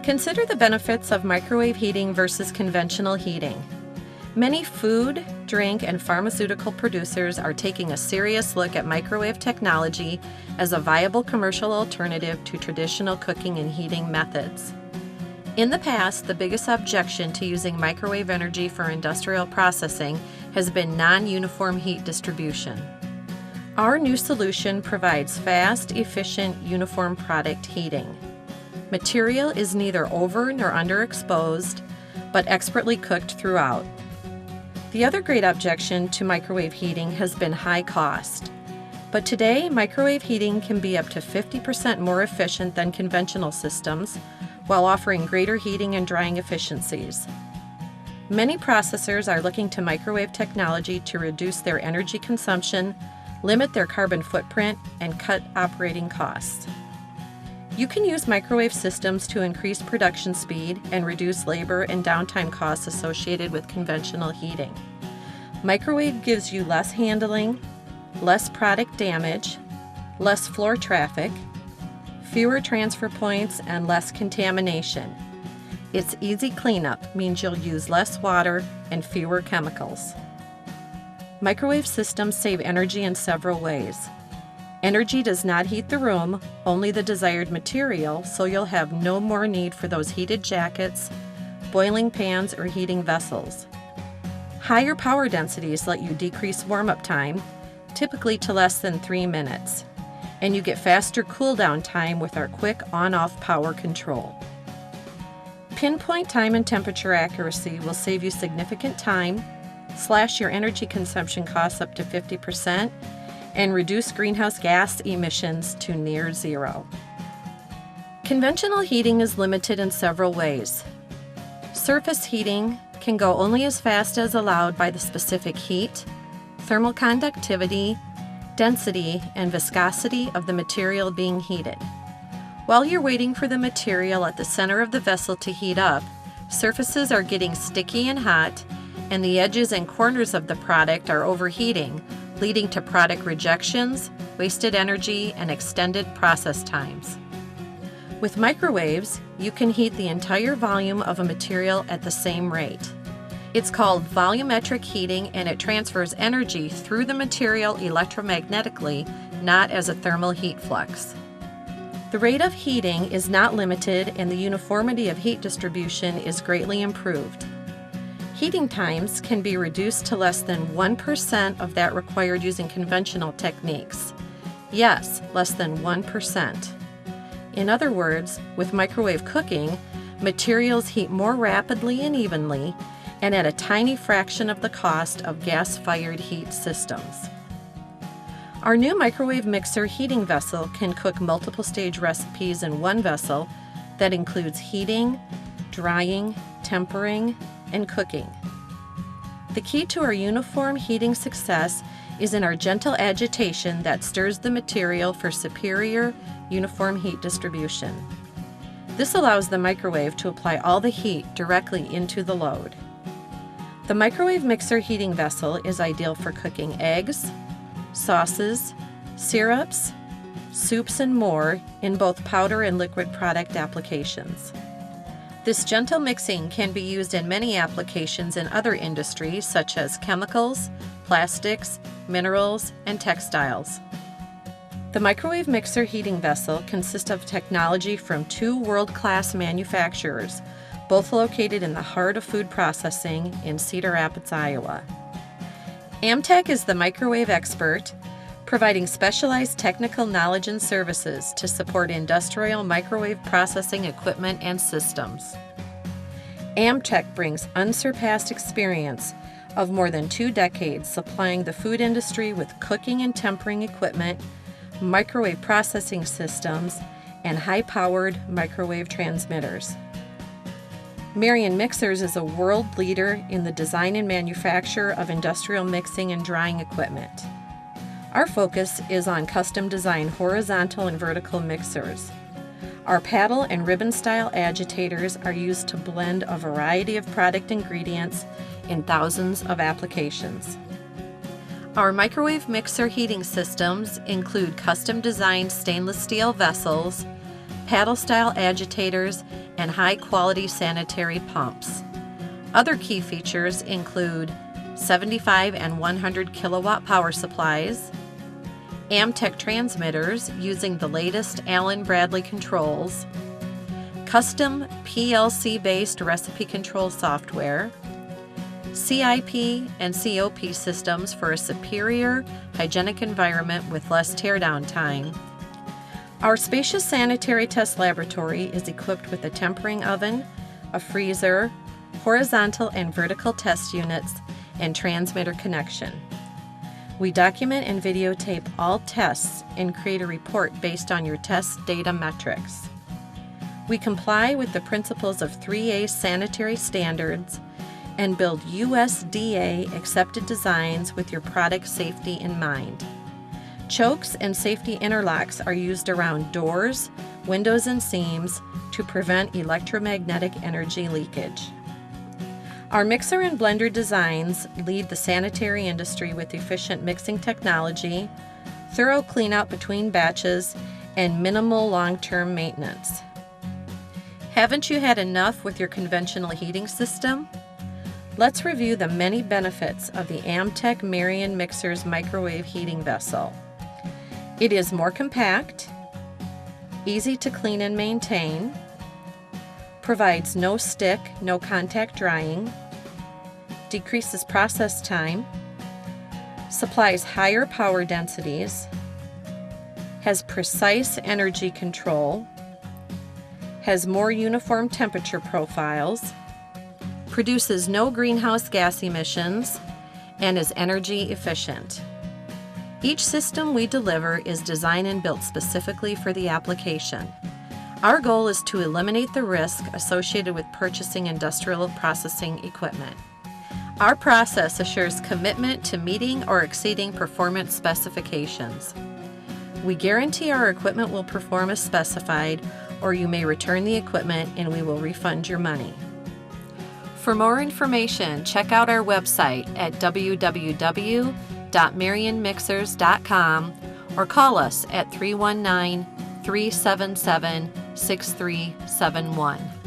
Consider the benefits of microwave heating versus conventional heating. Many food, drink, and pharmaceutical producers are taking a serious look at microwave technology as a viable commercial alternative to traditional cooking and heating methods. In the past, the biggest objection to using microwave energy for industrial processing has been non-uniform heat distribution. Our new solution provides fast, efficient, uniform product heating. Material is neither over nor underexposed, but expertly cooked throughout. The other great objection to microwave heating has been high cost. But today, microwave heating can be up to 50% more efficient than conventional systems, while offering greater heating and drying efficiencies. Many processors are looking to microwave technology to reduce their energy consumption, limit their carbon footprint, and cut operating costs. You can use microwave systems to increase production speed and reduce labor and downtime costs associated with conventional heating. Microwave gives you less handling, less product damage, less floor traffic, fewer transfer points, and less contamination. Its easy cleanup means you'll use less water and fewer chemicals. Microwave systems save energy in several ways. Energy does not heat the room, only the desired material, so you'll have no more need for those heated jackets, boiling pans, or heating vessels. Higher power densities let you decrease warm-up time, typically to less than 3 minutes, and you get faster cool-down time with our quick on-off power control. Pinpoint time and temperature accuracy will save you significant time, slash your energy consumption costs up to 50%, and reduce greenhouse gas emissions to near zero. Conventional heating is limited in several ways. Surface heating can go only as fast as allowed by the specific heat, thermal conductivity, density, and viscosity of the material being heated. While you're waiting for the material at the center of the vessel to heat up, surfaces are getting sticky and hot, and the edges and corners of the product are overheating, leading to product rejections, wasted energy, and extended process times. With microwaves, you can heat the entire volume of a material at the same rate. It's called volumetric heating, and it transfers energy through the material electromagnetically, not as a thermal heat flux. The rate of heating is not limited, and the uniformity of heat distribution is greatly improved. Heating times can be reduced to less than 1% of that required using conventional techniques. Yes, less than 1%. In other words, with microwave cooking, materials heat more rapidly and evenly, and at a tiny fraction of the cost of gas-fired heat systems. Our new microwave mixer heating vessel can cook multiple stage recipes in one vessel that includes heating, drying, tempering, and cooking. The key to our uniform heating success is in our gentle agitation that stirs the material for superior uniform heat distribution. This allows the microwave to apply all the heat directly into the load. The microwave mixer heating vessel is ideal for cooking eggs, sauces, syrups, soups, and more in both powder and liquid product applications. This gentle mixing can be used in many applications in other industries such as chemicals, plastics, minerals, and textiles. The microwave mixer heating vessel consists of technology from 2 world-class manufacturers, both located in the heart of food processing in Cedar Rapids, Iowa. Amtech is the microwave expert, providing specialized technical knowledge and services to support industrial microwave processing equipment and systems. Amtech brings unsurpassed experience of more than 2 decades supplying the food industry with cooking and tempering equipment, microwave processing systems, and high-powered microwave transmitters. Marion Mixers is a world leader in the design and manufacture of industrial mixing and drying equipment. Our focus is on custom-designed horizontal and vertical mixers. Our paddle and ribbon-style agitators are used to blend a variety of product ingredients in thousands of applications. Our microwave mixer heating systems include custom-designed stainless steel vessels, paddle-style agitators, and high-quality sanitary pumps. Other key features include 75 and 100 kilowatt power supplies, Amtech transmitters using the latest Allen Bradley controls, custom PLC-based recipe control software, CIP and COP systems for a superior hygienic environment with less teardown time. Our spacious sanitary test laboratory is equipped with a tempering oven, a freezer, horizontal and vertical test units, and transmitter connection. We document and videotape all tests and create a report based on your test data metrics. We comply with the principles of 3A sanitary standards and build USDA accepted designs with your product safety in mind. Chokes and safety interlocks are used around doors, windows, and seams to prevent electromagnetic energy leakage. Our mixer and blender designs lead the sanitary industry with efficient mixing technology, thorough cleanout between batches, and minimal long-term maintenance. Haven't you had enough with your conventional heating system? Let's review the many benefits of the Amtech Marion Mixer's microwave heating vessel. It is more compact, easy to clean and maintain, provides no stick, no contact drying, decreases process time, supplies higher power densities, has precise energy control, has more uniform temperature profiles, produces no greenhouse gas emissions, and is energy efficient. Each system we deliver is designed and built specifically for the application. Our goal is to eliminate the risk associated with purchasing industrial processing equipment. Our process assures commitment to meeting or exceeding performance specifications. We guarantee our equipment will perform as specified, or you may return the equipment and we will refund your money. For more information, check out our website at www.marionmixers.com or call us at 319-377-6371.